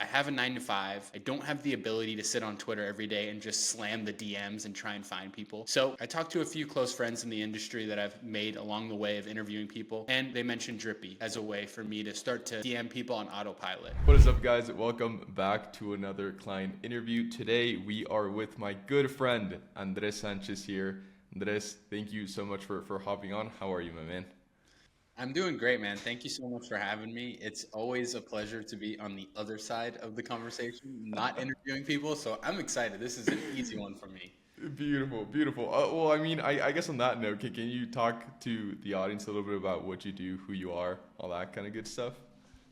I have a 9 to 5. I don't have the ability to sit on Twitter every day and just slam the DMs and try and find people. So I talked to a few close friends in the industry that I've made along the way of interviewing people, and they mentioned Drippi as a way for me to start to DM people on autopilot. What is up, guys? Welcome back to another client interview. Today we are with my good friend Andres Sanchez here. Andres, thank you so much for hopping on. How are you, my man? I'm doing great, man. Thank you so much for having me. It's always a pleasure to be on the other side of the conversation, not interviewing people. So I'm excited. This is an easy one for me. Beautiful, beautiful. Well, I mean, I guess on that note, can you talk to the audience a little bit about what you do, who you are, all that kind of good stuff?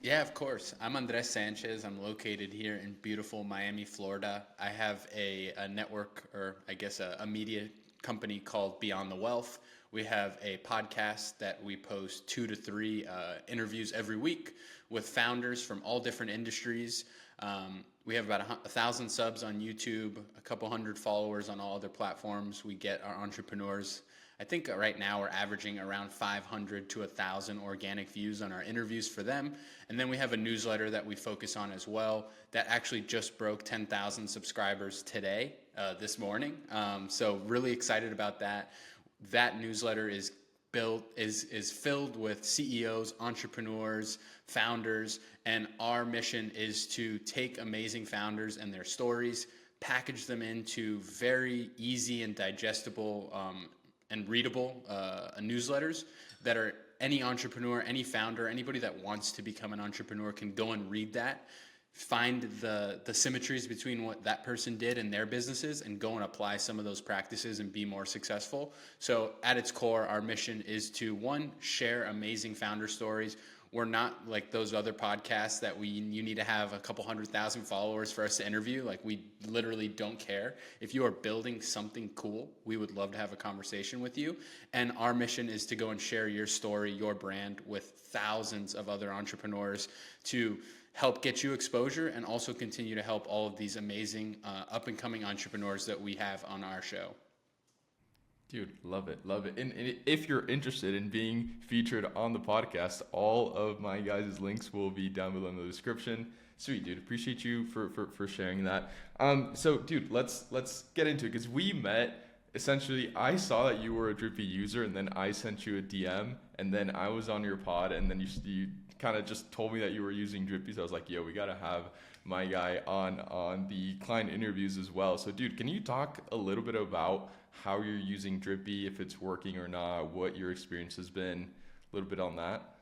Yeah, of course. I'm Andres Sanchez. I'm located here in beautiful Miami, Florida. I have a network, or I guess a media company called Beyond the Wealth. We have a podcast that we post 2 to 3 interviews every week with founders from all different industries. We have about 1,000 subs on YouTube, a couple hundred followers on all other platforms. We get our entrepreneurs. I think right now we're averaging around 500 to 1,000 organic views on our interviews for them. And then we have a newsletter that we focus on as well that actually just broke 10,000 subscribers today, this morning. So really excited about that. That newsletter is filled with CEOs, entrepreneurs, founders, and our mission is to take amazing founders and their stories, package them into very easy and digestible and readable newsletters that are any entrepreneur, any founder, anybody that wants to become an entrepreneur can go and read that, find the symmetries between what that person did in their businesses and go and apply some of those practices and be more successful. So at its core, our mission is to, one, share amazing founder stories. We're not like those other podcasts that you need to have a couple 100,000 followers for us to interview. Like, we literally don't care. If you are building something cool, we would love to have a conversation with you. And our mission is to go and share your story, your brand with thousands of other entrepreneurs to help get you exposure and also continue to help all of these amazing up and coming entrepreneurs that we have on our show. Dude, love it, love it. And if you're interested in being featured on the podcast, all of my guys' links will be down below in the description. Sweet, dude. Appreciate you for sharing that. So, dude, let's get into it because we met. Essentially, I saw that you were a Drippi user, and then I sent you a DM, and then I was on your pod, and then you kind of just told me that you were using Drippi. So I was like, yo, we gotta have my guy on the client interviews as well. So, dude, can you talk a little bit about how you're using Drippi, if it's working or not, what your experience has been, a little bit on that?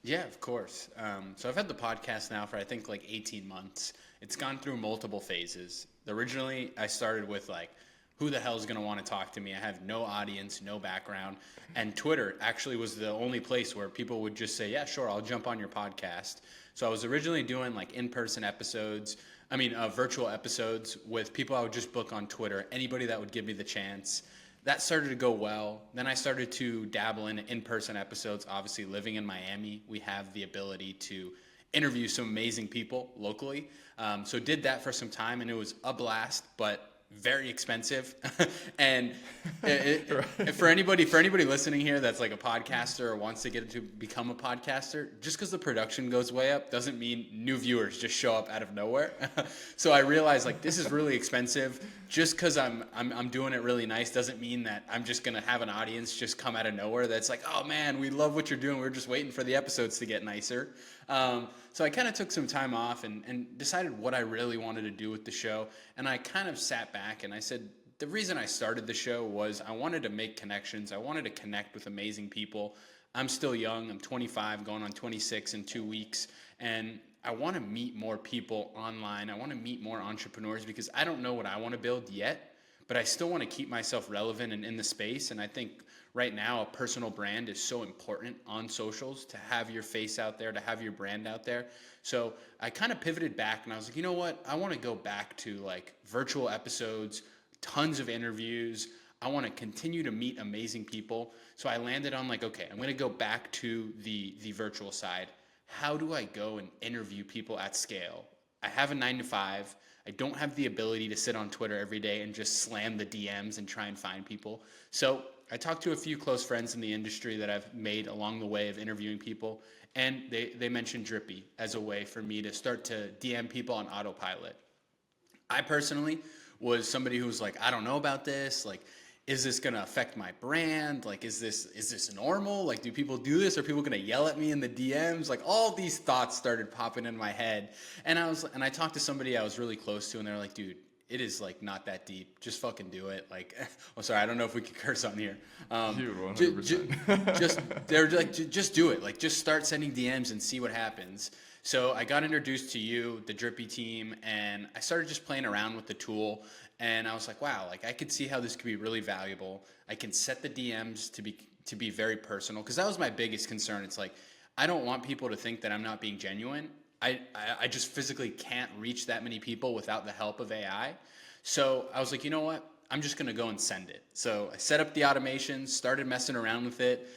Yeah, of course. So I've had the podcast now for I think like 18 months. It's gone through multiple phases. Originally, I started with like, who the hell is going to want to talk to me? I have no audience, no background. And Twitter actually was the only place where people would just say, yeah, sure, I'll jump on your podcast. So I was originally doing like in-person episodes, virtual episodes with people I would just book on Twitter, anybody that would give me the chance. That started to go well. Then I started to dabble in-person episodes. Obviously, living in Miami, we have the ability to interview some amazing people locally. So did that for some time, and it was a blast, but very expensive. And for anybody listening here that's like a podcaster or wants to get to become a podcaster, just because the production goes way up doesn't mean new viewers just show up out of nowhere. So I realized like this is really expensive. Just because I'm doing it really nice doesn't mean that I'm just gonna have an audience just come out of nowhere that's like, oh man, we love what you're doing, we're just waiting for the episodes to get nicer. So I kind of took some time off and decided what I really wanted to do with the show. And I kind of sat back and I said, the reason I started the show was I wanted to make connections. I wanted to connect with amazing people. I'm still young. I'm 25, going on 26 in 2 weeks. And I want to meet more people online. I want to meet more entrepreneurs because I don't know what I want to build yet, but I still want to keep myself relevant and in the space. And I think right now a personal brand is so important on socials, to have your face out there, to have your brand out there. So I kind of pivoted back and I was like, you know what? I want to go back to like virtual episodes, tons of interviews. I want to continue to meet amazing people. So I landed on like, okay, I'm going to go back to the virtual side. How do I go and interview people at scale? I have a 9 to 5. I don't have the ability to sit on Twitter every day and just slam the DMs and try and find people. So I talked to a few close friends in the industry that I've made along the way of interviewing people, and they mentioned Drippy as a way for me to start to DM people on autopilot. I personally was somebody who was like, I don't know about this. Like, is this gonna affect my brand? Like, is this normal? Like, do people do this? Are people gonna yell at me in the DMs? Like, all these thoughts started popping in my head, and I talked to somebody I was really close to, and they're like, dude, it is like not that deep. Just fucking do it. Like, oh, sorry, I don't know if we can curse on here. Dude, 100%. They're like, just do it. Like, just start sending DMs and see what happens. So I got introduced to you, the Drippy team, and I started just playing around with the tool. And I was like, wow, like I could see how this could be really valuable. I can set the DMs to be very personal, because that was my biggest concern. It's like, I don't want people to think that I'm not being genuine. I just physically can't reach that many people without the help of AI. So I was like, you know what? I'm just going to go and send it. So I set up the automations, started messing around with it,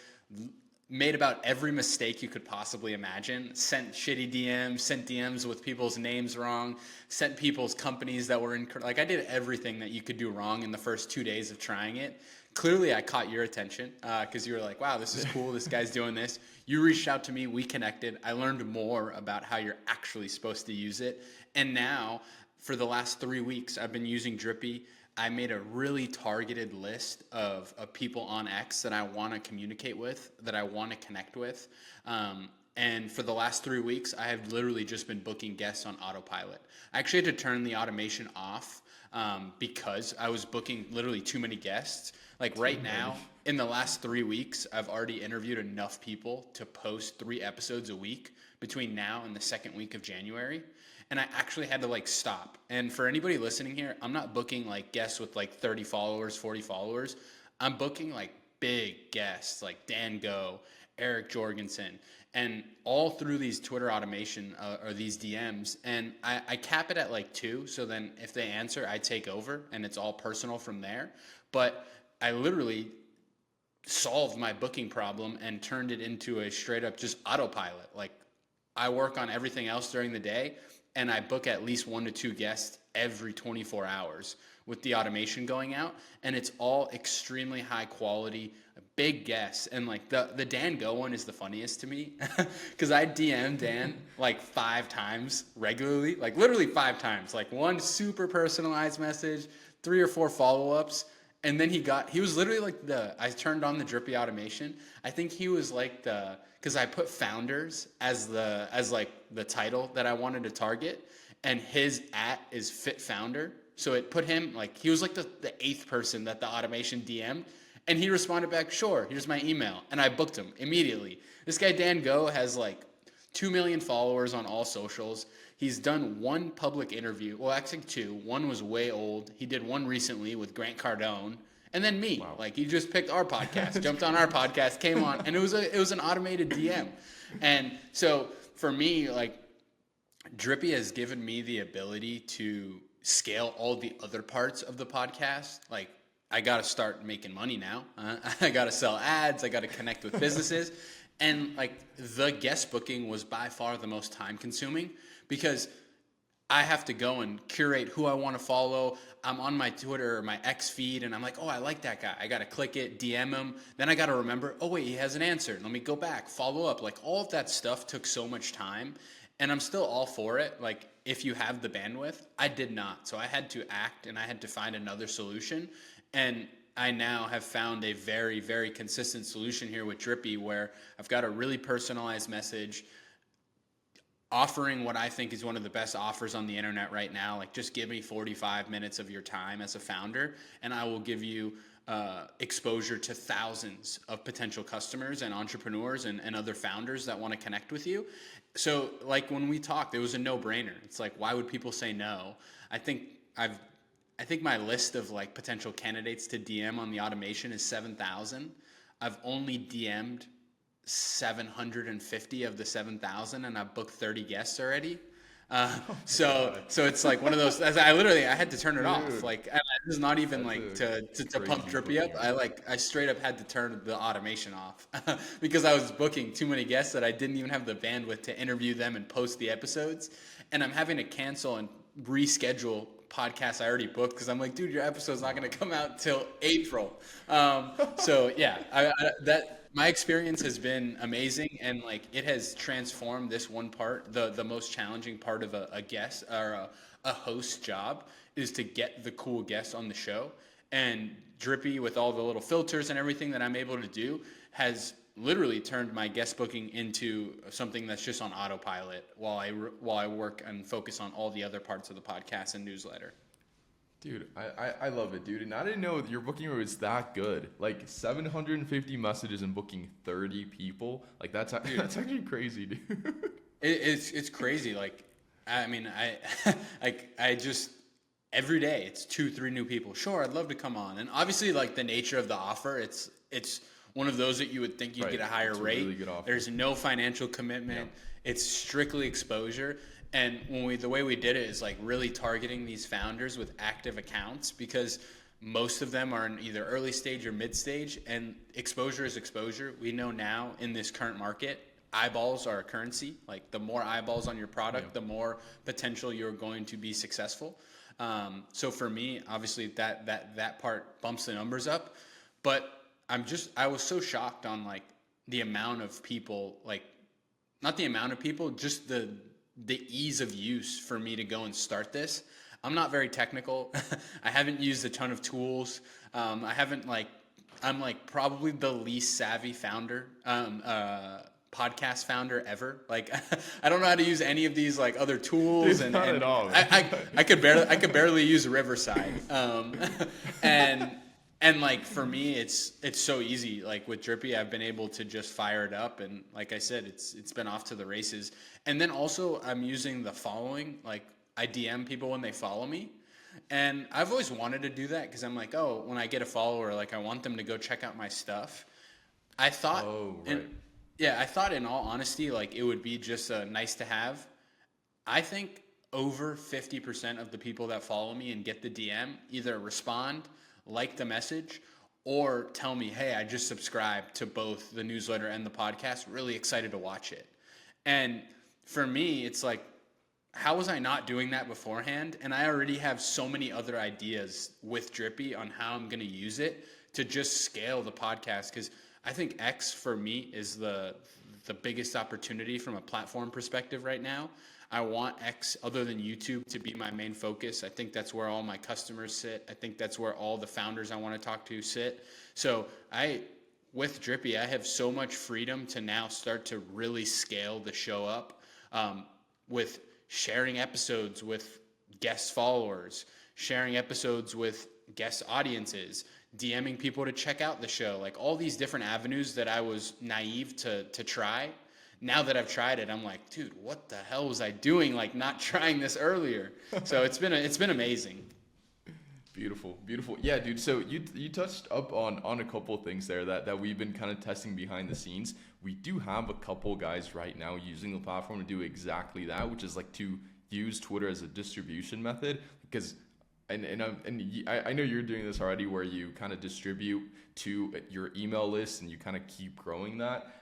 made about every mistake you could possibly imagine, sent shitty DMs, sent DMs with people's names wrong, sent people's companies that were like, I did everything that you could do wrong in the first 2 days of trying it. Clearly I caught your attention, because you were like, wow, this is cool. This guy's doing this. You reached out to me. We connected. I learned more about how you're actually supposed to use it. And now for the last 3 weeks, I've been using Drippy. I made a really targeted list of people on X that I want to communicate with, that I want to connect with. And for the last 3 weeks, I have literally just been booking guests on autopilot. I actually had to turn the automation off, because I was booking literally too many guests. Like right now, in the last 3 weeks, I've already interviewed enough people to post 3 episodes a week between now and the second week of January. And I actually had to like stop. And for anybody listening here, I'm not booking like guests with like 30 followers, 40 followers. I'm booking like big guests like Dan Go, Eric Jorgensen, and all through these Twitter automation or these DMs. And I cap it at like 2. So then if they answer, I take over and it's all personal from there. But I literally solved my booking problem and turned it into a straight up just autopilot. Like I work on everything else during the day, and I book at least 1 to 2 guests every 24 hours with the automation going out. And it's all extremely high quality, big guests. And like the Dan Go one is the funniest to me, because I DM Dan like 5 times regularly, like literally 5 times, like one super personalized message, 3 or 4 follow-ups. And then he was literally like I turned on the Drippy automation. I think he was like because I put founders as like the title that I wanted to target, and his @ is fit founder. So it put him like, he was like the 8th person that the automation DM'd, and he responded back, sure, here's my email. And I booked him immediately. This guy, Dan Go, has like 2 million followers on all socials. He's done 1 public interview. Well, actually 2. One was way old. He did one recently with Grant Cardone. And then me. Wow. Like, he just picked our podcast, jumped on our podcast, came on, and it was an automated DM. And so for me, like, Drippy has given me the ability to scale all the other parts of the podcast. Like, I got to start making money now. I got to sell ads. I got to connect with businesses. And like the guest booking was by far the most time consuming, because I have to go and curate who I want to follow. I'm on my Twitter or my X feed, and I'm like, oh, I like that guy. I got to click it, DM him. Then I got to remember, oh, wait, he hasn't answered. Let me go back, follow up. Like, all of that stuff took so much time, and I'm still all for it. Like, if you have the bandwidth, I did not. So I had to act, and I had to find another solution. And I now have found a very, very consistent solution here with Drippy, where I've got a really personalized message offering what I think is one of the best offers on the internet right now. Like, just give me 45 minutes of your time as a founder, and I will give you exposure to thousands of potential customers and entrepreneurs and other founders that want to connect with you. So like when we talked, it was a no-brainer. It's like, why would people say no? I think my list of like potential candidates to DM on the automation is 7,000. I've only DM'd 750 of the 7,000, and I've booked 30 guests already. So it's like one of those. I had to turn it off. Like, this is not even like to pump Drippy up. I straight up had to turn the automation off because I was booking too many guests that I didn't even have the bandwidth to interview them and post the episodes, and I'm having to cancel and reschedule podcasts I already booked because I'm like, dude, your episode's not going to come out till April. So yeah, my experience has been amazing, and like it has transformed this one part. The most challenging part of a guest or a host job is to get the cool guests on the show. And Drippy, with all the little filters and everything that I'm able to do, has literally turned my guest booking into something that's just on autopilot while I work and focus on all the other parts of the podcast and newsletter. Dude, I love it, dude. And I didn't know your booking was that good. Like 750 messages and booking 30 people. Like Dude, that's actually crazy, dude. it's crazy. Like, I mean, I like I just every day it's 2 3 new people. Sure, I'd love to come on, and obviously like the nature of the offer, it's one of those that you would think you'd Right. get a higher It's a rate. really good offer. There's no financial commitment. It's strictly exposure. And the way we did it is like really targeting these founders with active accounts, because most of them are in either early stage or mid stage, and exposure is exposure. We know now in this current market, eyeballs are a currency. Like the more eyeballs on your product, the more potential you're going to be successful. So for me, obviously that part bumps the numbers up, but I was so shocked on like the amount of people, like not the amount of people, just the ease of use for me to go and start this. I'm not very technical. I haven't used a ton of tools. I haven't like I'm like probably the least savvy founder, podcast founder ever. Like I don't know how to use any of these like other tools, Dude, not and at all, I could barely use Riverside. And and like for me, it's so easy. Like with Drippy, I've been able to just fire it up, and like I said, it's been off to the races. And then also I'm using the following. Like I DM people when they follow me, and I've always wanted to do that because I'm like, oh, when I get a follower, like I want them to go check out my stuff. I thought, Oh, and right. yeah, I thought in all honesty, like it would be just a nice to have. I think over 50% of the people that follow me and get the DM either respond, like the message, or tell me, hey, I just subscribed to both the newsletter and the podcast. Really excited to watch it. And for me, it's like, how was I not doing that beforehand? And I already have so many other ideas with Drippy on how I'm going to use it to just scale the podcast. Because I think X for me is the biggest opportunity from a platform perspective right now. I want X, other than YouTube, to be my main focus. I think that's where all my customers sit. I think that's where all the founders I want to talk to sit. So with Drippy, I have so much freedom to now start to really scale the show up, with sharing episodes with guest followers, sharing episodes with guest audiences, DMing people to check out the show, like all these different avenues that I was naive to try. Now that I've tried it, I'm like, dude, what the hell was I doing? Like not trying this earlier. So it's been amazing. Beautiful, beautiful. Yeah, dude. So you touched up on a couple of things there that we've been kind of testing behind the scenes. We do have a couple guys right now using the platform to do exactly that, which is like to use Twitter as a distribution method. Because I know you're doing this already, where you kind of distribute to your email list and you kind of keep growing that.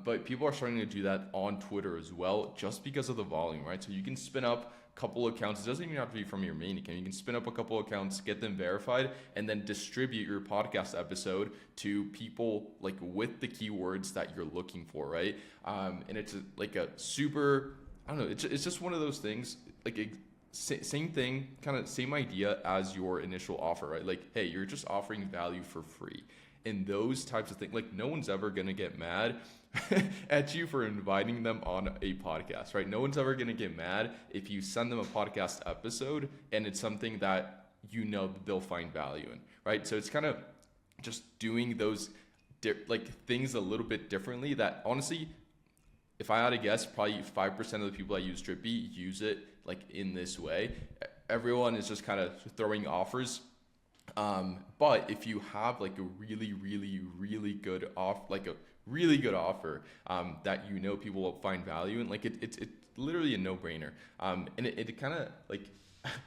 But people are starting to do that on Twitter as well, just because of the volume, right? So you can spin up couple accounts. It doesn't even have to be from your main account. You can spin up a couple accounts, get them verified, and then distribute your podcast episode to people like with the keywords that you're looking for, right? And it's like a super, I don't know, it's just one of those things, like same thing, kind of same idea as your initial offer, right? Like, hey, you're just offering value for free. And those types of things, like no one's ever going to get mad at you for inviting them on a podcast, right? No one's ever going to get mad if you send them a podcast episode and it's something that you know that they'll find value in, right? So it's kind of just doing those like things a little bit differently that honestly, if I had to guess, probably 5% of the people that use Drippy use it like in this way. Everyone is just kind of throwing offers. But if you have like a really, really, really good offer that you know people will find value in, like it's literally a no-brainer. And it kind of like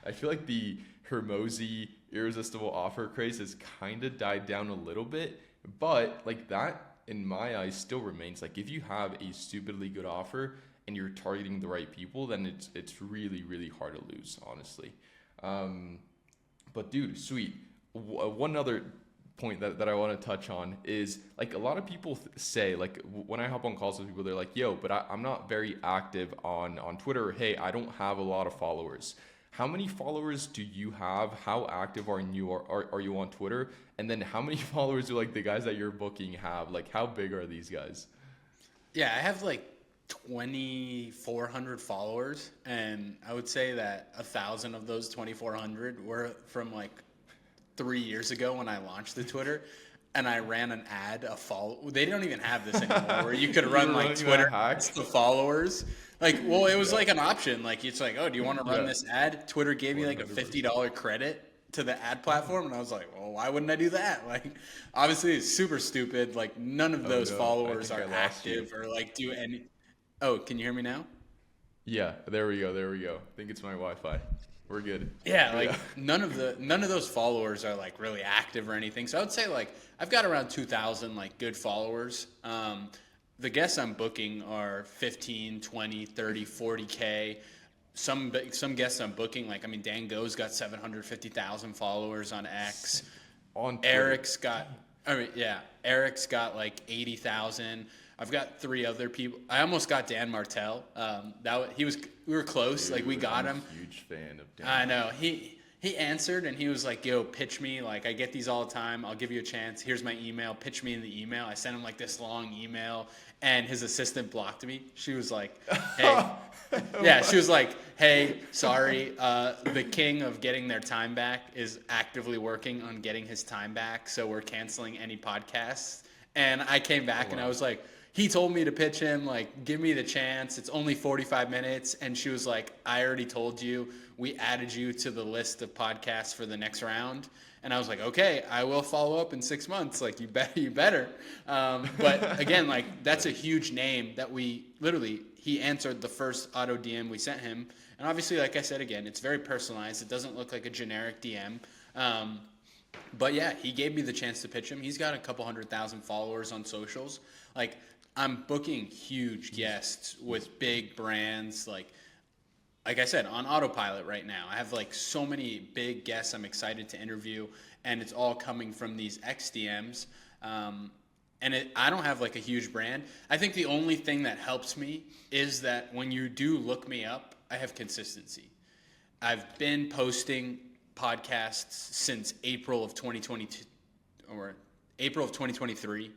I feel like the Hermosi irresistible offer craze has kind of died down a little bit, but like that in my eyes still remains. Like if you have a stupidly good offer and you're targeting the right people, then it's really, really hard to lose, honestly. But dude, sweet. One other point that I want to touch on is like a lot of people say like when I hop on calls with people, they're like, yo, but I'm not very active on Twitter. Or, hey, I don't have a lot of followers. How many followers do you have? How active are you on Twitter? And then how many followers do like the guys that you're booking have? Like how big are these guys? Yeah, I have like 2,400 followers, and I would say that 1,000 of those 2,400 were from like 3 years ago when I launched the Twitter, and I ran an ad, a follow. They don't even have this anymore, where you could You run were like running Twitter that hack? ads to followers. Like, well, it was Yeah. like an option. Like, it's like, oh, do you want to run Yeah. this ad? Twitter gave me like a 100%. $50 credit to the ad platform, and I was like, well, why wouldn't I do that? Like, obviously, it's super stupid. Like, none of Oh those no, I followers think are I lost you. active or like do any. Oh, can you hear me now? Yeah, there we go. There we go. I think it's my Wi-Fi. We're good. Yeah, like Yeah. none of those followers are like really active or anything. So I would say like I've got around 2,000 like good followers. The guests I'm booking are 15, 20, 30, 40K. Some guests I'm booking, like I mean Dan Go's got 750,000 followers on X. On Twitter. Eric's got like 80,000. I've got three other people. I almost got Dan Martell. We were close. Dude, Like we got him. I'm a huge fan of Dan. I know. He answered and he was like, yo, pitch me. Like, I get these all the time. I'll give you a chance. Here's my email. Pitch me in the email. I sent him like this long email and his assistant blocked me. She was like, hey. Yeah, she was like, hey, sorry. The king of getting their time back is actively working on getting his time back. So we're canceling any podcasts. And I came back and I was like, he told me to pitch him, like, give me the chance. It's only 45 minutes. And she was like, I already told you. We added you to the list of podcasts for the next round. And I was like, okay, I will follow up in 6 months. Like, you better. But again, like, that's a huge name that he answered the first auto DM we sent him. And obviously, like I said, again, it's very personalized. It doesn't look like a generic DM. But yeah, he gave me the chance to pitch him. He's got a couple 100,000 followers on socials. Like, I'm booking huge guests with big brands. Like I said, on autopilot right now. I have like so many big guests I'm excited to interview, and it's all coming from these XDMs. I don't have like a huge brand. I think the only thing that helps me is that when you do look me up, I have consistency. I've been posting podcasts since April of 2022 or April of 2023.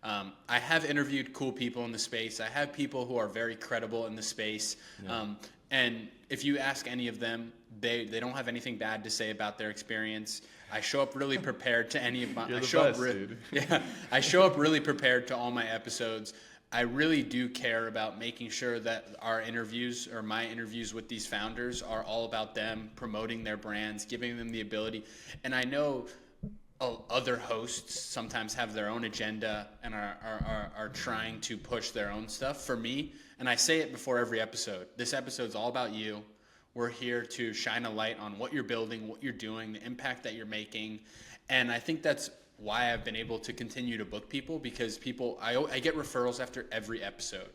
I have interviewed cool people in the space. I have people who are very credible in the space. Yeah. And if you ask any of them, they don't have anything bad to say about their experience. I show up really prepared to any of my. You're I the show best, up dude. Yeah, I show up really prepared to all my episodes. I really do care about making sure that our interviews or my interviews with these founders are all about them, promoting their brands, giving them the ability. And I know other hosts sometimes have their own agenda and are trying to push their own stuff. For me, and I say it before every episode, this episode's all about you. We're here to shine a light on what you're building, what you're doing, the impact that you're making. And I think that's why I've been able to continue to book people, because I get referrals after every episode.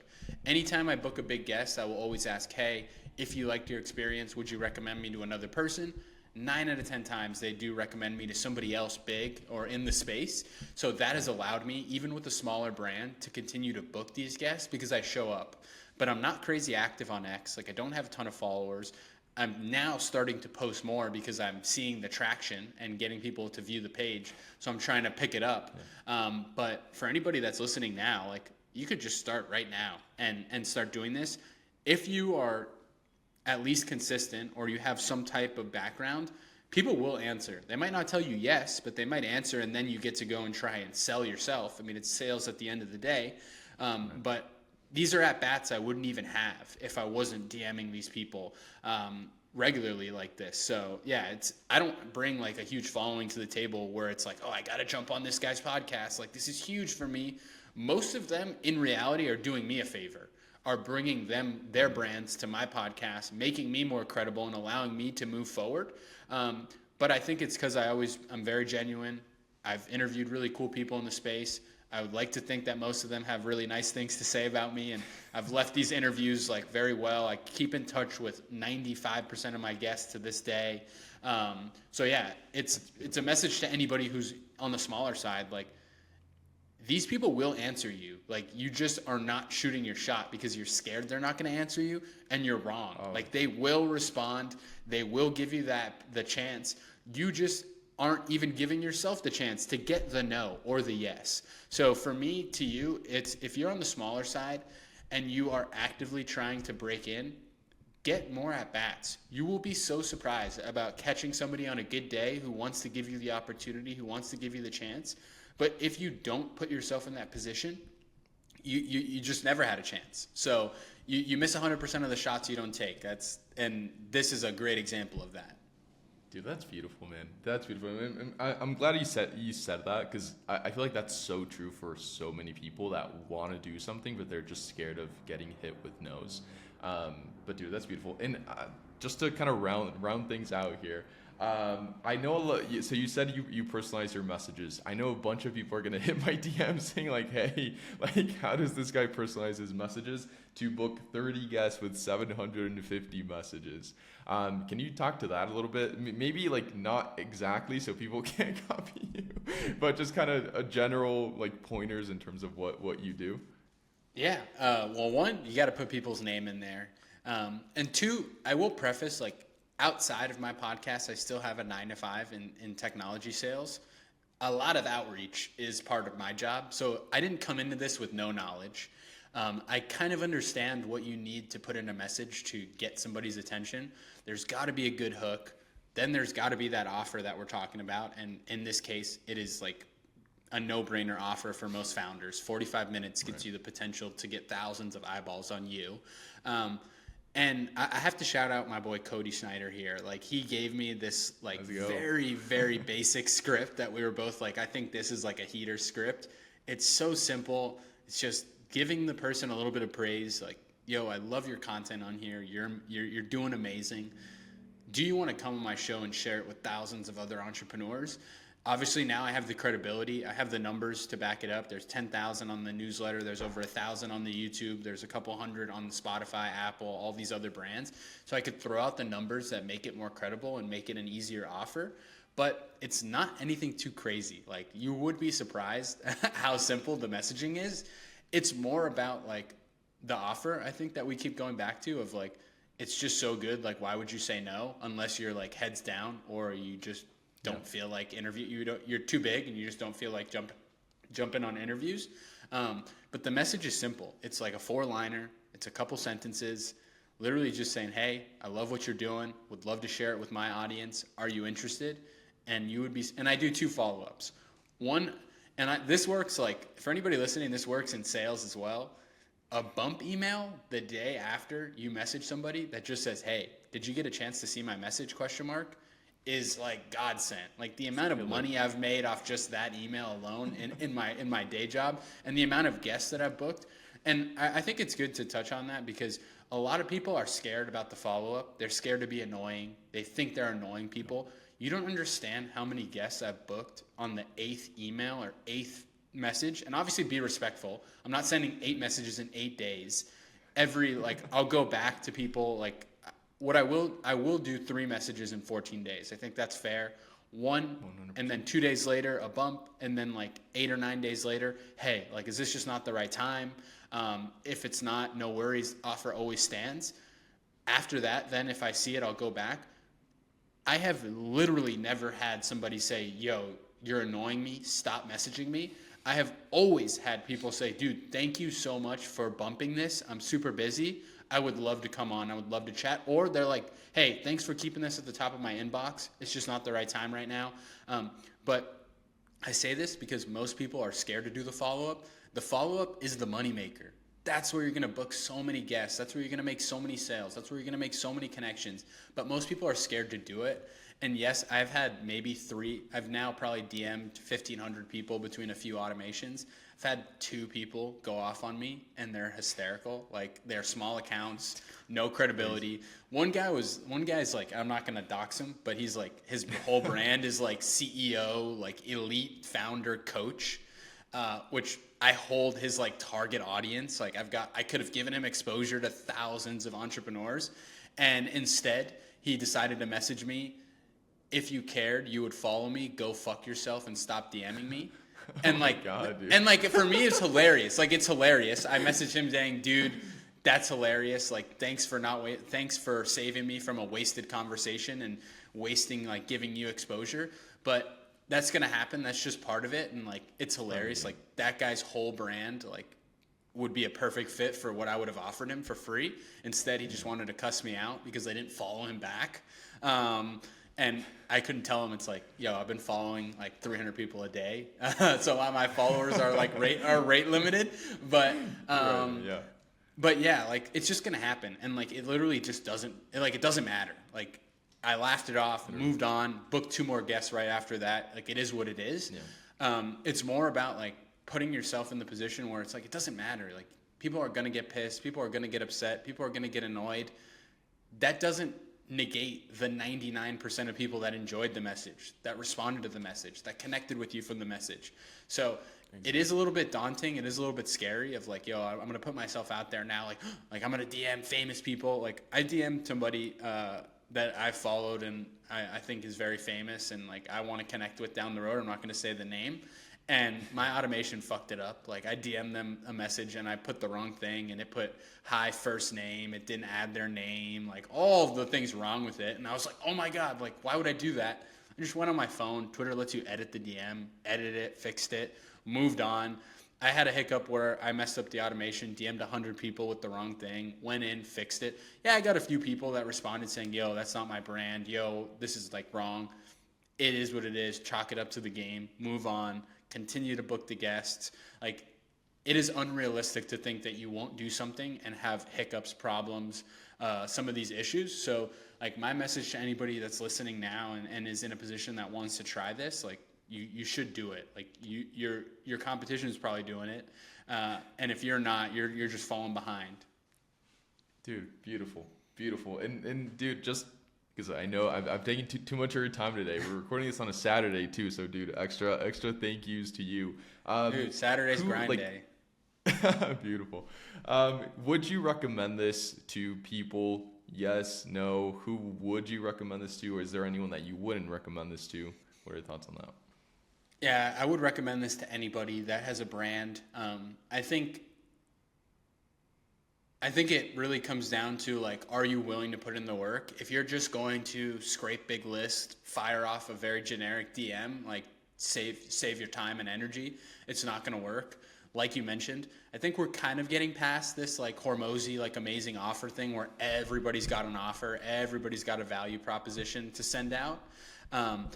Anytime I book a big guest, I will always ask, hey, if you liked your experience, would you recommend me to another person? 9 out of 10 times they do recommend me to somebody else big or in the space. So that has allowed me, even with a smaller brand, to continue to book these guests because I show up. But I'm not crazy active on X. Like, I don't have a ton of followers. I'm now starting to post more because I'm seeing the traction and getting people to view the page. So I'm trying to pick it up. Yeah. But for anybody that's listening now, like, you could just start right now and start doing this. If you are at least consistent or you have some type of background, people will answer. They might not tell you yes, but they might answer, and then you get to go and try and sell yourself. I mean, it's sales at the end of the day. But these are at-bats I wouldn't even have if I wasn't DMing these people regularly like this. So yeah, I don't bring like a huge following to the table where it's like, oh, I got to jump on this guy's podcast. Like, this is huge for me. Most of them in reality are doing me a favor, are bringing their brands to my podcast, making me more credible and allowing me to move forward. But I think it's because I'm very genuine. I've interviewed really cool people in the space. I would like to think that most of them have really nice things to say about me, and I've left these interviews like very well. I keep in touch with 95% of my guests to this day. So yeah, it's a message to anybody who's on the smaller side. Like, these people will answer you. Like, you just are not shooting your shot because you're scared they're not going to answer you, and you're wrong. Like, they will respond. They will give you the chance. You just aren't even giving yourself the chance to get the no or the yes. So for me, to you, it's if you're on the smaller side and you are actively trying to break in, get more at bats. You will be so surprised about catching somebody on a good day who wants to give you the opportunity, who wants to give you the chance. But if you don't put yourself in that position, you just never had a chance. So you miss 100% of the shots you don't take. And this is a great example of that. Dude, that's beautiful, man. That's beautiful. And I'm glad you said that, because I feel like that's so true for so many people that want to do something, but they're just scared of getting hit with no's. But dude, that's beautiful. And just to kind of round things out here, I know a lot. So you said you personalize your messages. I know a bunch of people are gonna hit my DM saying like, "Hey, like, how does this guy personalize his messages to book 30 guests with 750 messages?" Can you talk to that a little bit? Maybe like not exactly so people can't copy you, but just kind of a general like pointers in terms of what you do. Yeah. Well, one, you got to put people's name in there. And two, I will preface, like, outside of my podcast, I still have a 9 to 5 in technology sales. A lot of outreach is part of my job. So I didn't come into this with no knowledge. I kind of understand what you need to put in a message to get somebody's attention. There's got to be a good hook. Then there's got to be that offer that we're talking about. And in this case, it is like a no-brainer offer for most founders. 45 minutes gets you the potential to get thousands of eyeballs on you. And I have to shout out my boy Cody Snyder here. Like, he gave me this like very, very basic script that we were both like, I think this is like a heater script. It's so simple. It's just giving the person a little bit of praise. Like, yo, I love your content on here. You're doing amazing. Do you want to come on my show and share it with thousands of other entrepreneurs? Obviously, now I have the credibility. I have the numbers to back it up. There's 10,000 on the newsletter. There's over 1,000 on the YouTube. There's a couple hundred on Spotify, Apple, all these other brands. So I could throw out the numbers that make it more credible and make it an easier offer. But it's not anything too crazy. Like, you would be surprised how simple the messaging is. It's more about, like, the offer, I think, that we keep going back to, of, like, it's just so good. Like, why would you say no unless you're, like, heads down, or you just don't feel like you're too big and you just don't feel like jumping on interviews. But the message is simple. It's like a 4-liner. It's a couple sentences, literally just saying, hey, I love what you're doing. Would love to share it with my audience. Are you interested? And you would be, and I do 2 follow-ups. One, this works, like, for anybody listening, this works in sales as well. A bump email the day after you message somebody that just says, hey, did you get a chance to see my message, ? Is like godsend. Like, the amount of money I've made off just that email alone in my day job, and the amount of guests that I've booked. And I think it's good to touch on that, because a lot of people are scared about the follow-up. They're scared to be annoying. They think they're annoying people. You don't understand how many guests I've booked on the 8th email or 8th message. And obviously, be respectful. I'm not sending 8 messages in 8 days. I'll go back to people, like, what I will do 3 messages in 14 days. I think that's fair. 100%. And then 2 days later, a bump, and then like 8 or 9 days later, hey, like, is this just not the right time? If it's not, no worries, offer always stands. After that, then if I see it, I'll go back. I have literally never had somebody say, yo, you're annoying me, stop messaging me. I have always had people say, dude, thank you so much for bumping this. I'm super busy. I would love to come on. I would love to chat. Or they're like, hey, thanks for keeping this at the top of my inbox. It's just not the right time right now. But I say this because most people are scared to do the follow-up. The follow-up is the moneymaker. That's where you're going to book so many guests. That's where you're going to make so many sales. That's where you're going to make so many connections. But most people are scared to do it. And yes, I've had maybe 3. I've now probably DM'd 1,500 people between a few automations. I've had 2 people go off on me, and they're hysterical. Like, they're small accounts, no credibility. One guy's like, I'm not gonna dox him, but he's like, his whole brand is like CEO, like elite founder coach. which I hold his like target audience. Like I could have given him exposure to thousands of entrepreneurs, and instead he decided to message me. If you cared, you would follow me. Go fuck yourself and stop DMing me. And like, God, dude. and like for me, it's hilarious. Like it's hilarious. I messaged him saying, "Dude, that's hilarious. Like, thanks for saving me from a wasted conversation and wasting like giving you exposure." But that's gonna happen. That's just part of it, and like it's hilarious. Like that guy's whole brand like would be a perfect fit for what I would have offered him for free. Instead, he just wanted to cuss me out because I didn't follow him back. And I couldn't tell him, it's like, yo, I've been following like 300 people a day. So my followers are like rate limited. But, Yeah. but yeah, like it's just going to happen. And like, it literally just it doesn't matter. Like I laughed it off, moved on, booked 2 more guests right after that. Like it is what it is. Yeah. It's more about like putting yourself in the position where it's like, it doesn't matter. Like people are going to get pissed. People are going to get upset. People are going to get annoyed. That doesn't negate the 99% of people that enjoyed the message, that responded to the message, that connected with you from the message. So it is a little bit daunting. It is a little bit scary of like, yo, I'm going to put myself out there now. Like I'm going to DM famous people. Like I DM'd somebody that I followed and I think is very famous and like I want to connect with down the road. I'm not going to say the name. And my automation fucked it up. Like I DM'd them a message and I put the wrong thing and it put hi first name. It didn't add their name, like all of the things wrong with it. And I was like, oh my God, like why would I do that? I just went on my phone. Twitter lets you edit the DM, edited it, fixed it, moved on. I had a hiccup where I messed up the automation, DM'd 100 people with the wrong thing, went in, fixed it. Yeah, I got a few people that responded saying, yo, that's not my brand. Yo, this is like wrong. It is what it is. Chalk it up to the game, move on. Continue to book the guests. Like it is unrealistic to think that you won't do something and have hiccups, problems, some of these issues. So like my message to anybody that's listening now and is in a position that wants to try this, like you should do it. Like your competition is probably doing it. And if you're not, you're just falling behind. Dude, beautiful. And dude, just because I know I've taken too much of your time today. We're recording this on a Saturday too, so dude, extra thank yous to you. Dude, Saturday's grind day. Beautiful. Would you recommend this to people? Yes, no. Who would you recommend this to, or is there anyone that you wouldn't recommend this to? What are your thoughts on that? Yeah, I would recommend this to anybody that has a brand. I think it really comes down to like, are you willing to put in the work? If you're just going to scrape big list, fire off a very generic DM, like save your time and energy, it's not going to work. Like you mentioned, I think we're kind of getting past this like Hormozy, like amazing offer thing where everybody's got an offer, everybody's got a value proposition to send out. And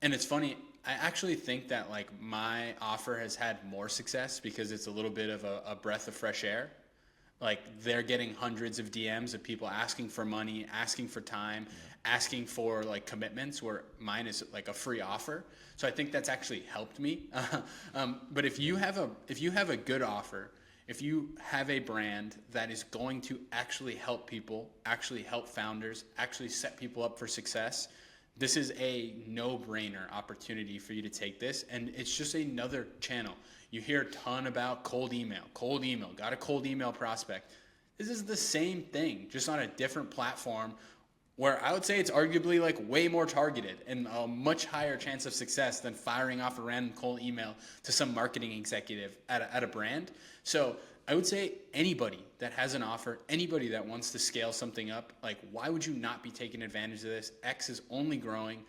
it's funny, I actually think that like my offer has had more success because it's a little bit of a breath of fresh air. Like they're getting hundreds of DMs of people asking for money, asking for time, asking for like commitments, where mine is like a free offer. So I think that's actually helped me. But if you have a good offer, if you have a brand that is going to actually help people, actually help founders, actually set people up for success, this is a no-brainer opportunity for you to take this. And it's just another channel. You hear a ton about cold email, got a cold email prospect. This is the same thing, just on a different platform where I would say it's arguably like way more targeted and a much higher chance of success than firing off a random cold email to some marketing executive at a brand. So I would say anybody that has an offer, anybody that wants to scale something up, like why would you not be taking advantage of this? X is only growing.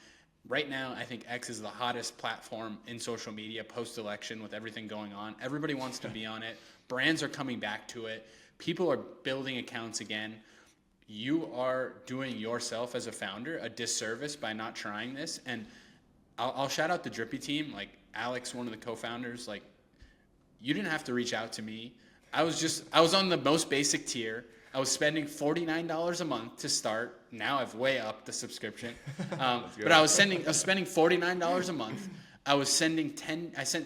Right now, I think X is the hottest platform in social media post-election with everything going on. Everybody wants to be on it. Brands are coming back to it. People are building accounts again. You are doing yourself as a founder a disservice by not trying this. And I'll shout out the Drippi team, like Alex, one of the co-founders. Like, you didn't have to reach out to me. I was on the most basic tier. I was spending $49 a month to start. Now I've way upped the subscription. But I was spending $49 a month. I sent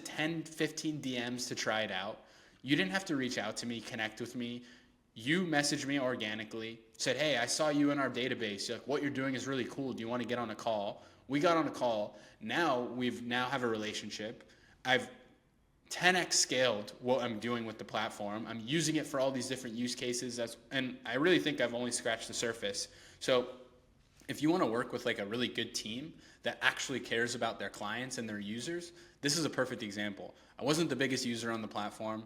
10, 15 DMs to try it out. You didn't have to reach out to me, connect with me. You messaged me organically, said, hey, I saw you in our database. You're like, what you're doing is really cool. Do you want to get on a call? We got on a call. Now have a relationship. I've 10x scaled what I'm doing with the platform. I'm using it for all these different use cases. And I really think I've only scratched the surface. So if you want to work with like a really good team that actually cares about their clients and their users, this is a perfect example. I wasn't the biggest user on the platform.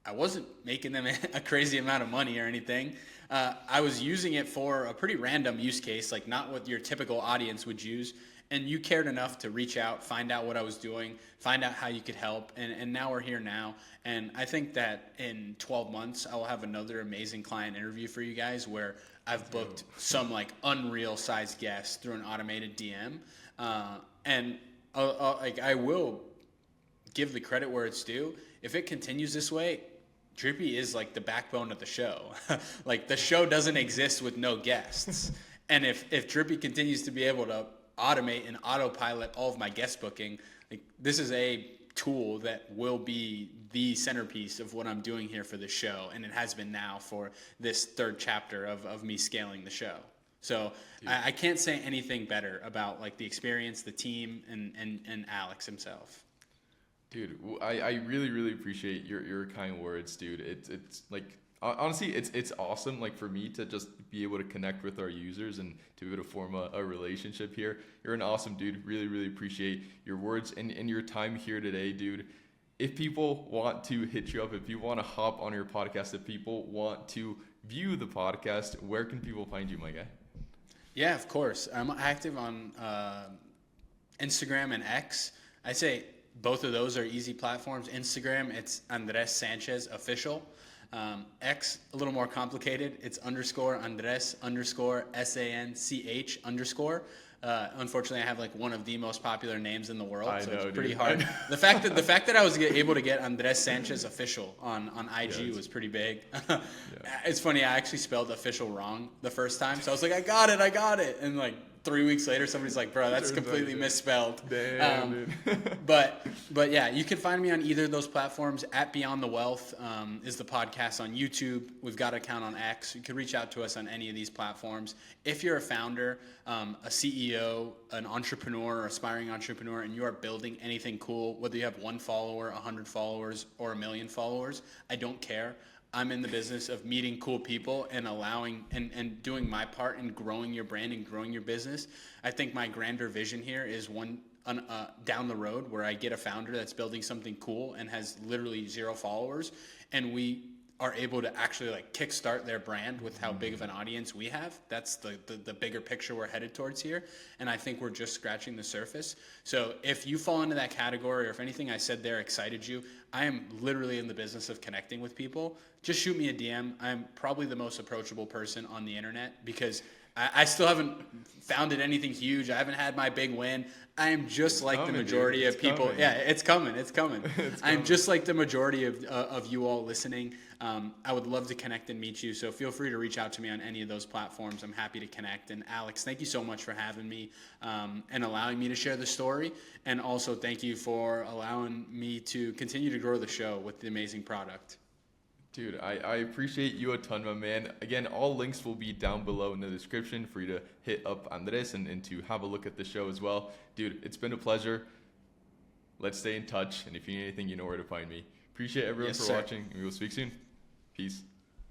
I wasn't making them a crazy amount of money or anything. I was using it for a pretty random use case, like not what your typical audience would use. And you cared enough to reach out, find out what I was doing, find out how you could help. And now we're here now. And I think that in 12 months, I will have another amazing client interview for you guys where I've booked some like unreal sized guests through an automated DM. I will give the credit where it's due. If it continues this way, Drippi is like the backbone of the show. Like the show doesn't exist with no guests. And if Drippi continues to be able to automate and autopilot all of my guest booking, like this is a tool that will be the centerpiece of what I'm doing here for the show, and it has been now for this third chapter of me scaling the show. So I can't say anything better about like the experience, the team, and Alex himself. Dude, I really, really appreciate your kind words, dude. It's like honestly, it's awesome. Like for me to just be able to connect with our users and to be able to form a relationship here. You're an awesome dude. Really, really appreciate your words and your time here today, dude. If people want to hit you up, if you want to hop on your podcast, if people want to view the podcast, where can people find you, my guy? Yeah, of course. I'm active on Instagram and X. I say both of those are easy platforms. Instagram, it's Andres Sanchez Official. X, a little more complicated. It's _Andres_SANCH_. Unfortunately, I have like one of the most popular names in the world, so it's pretty hard. The fact that I was able to get Andres Sanchez Official on IG was pretty big. It's funny, I actually spelled official wrong the first time, so I was like, I got it, and like 3 weeks later, somebody's like, bro, that's completely misspelled. Damn, dude. but yeah, you can find me on either of those platforms. At Beyond the Wealth is the podcast on YouTube. We've got an account on X. You can reach out to us on any of these platforms. If you're a founder, a CEO, an entrepreneur, or aspiring entrepreneur, and you are building anything cool, whether you have 1 follower, 100 followers, or 1 million followers, I don't care. I'm in the business of meeting cool people and allowing and doing my part in growing your brand and growing your business. I think my grander vision here is down the road where I get a founder that's building something cool and has literally 0 followers, and we are able to actually like kickstart their brand with how big of an audience we have. That's the bigger picture we're headed towards here. And I think we're just scratching the surface. So if you fall into that category, or if anything I said there excited you, I am literally in the business of connecting with people. Just shoot me a DM. I'm probably the most approachable person on the internet because I still haven't founded anything huge. I haven't had my big win. I am just like the majority of people. Coming. Yeah, it's coming. I'm just like the majority of you all listening. I would love to connect and meet you. So feel free to reach out to me on any of those platforms. I'm happy to connect. And Alex, thank you so much for having me and allowing me to share the story. And also thank you for allowing me to continue to grow the show with the amazing product. Dude, I appreciate you a ton, my man. Again, all links will be down below in the description for you to hit up Andres and to have a look at the show as well. Dude, it's been a pleasure. Let's stay in touch. And if you need anything, you know where to find me. Appreciate everyone for watching. And we will speak soon. Peace.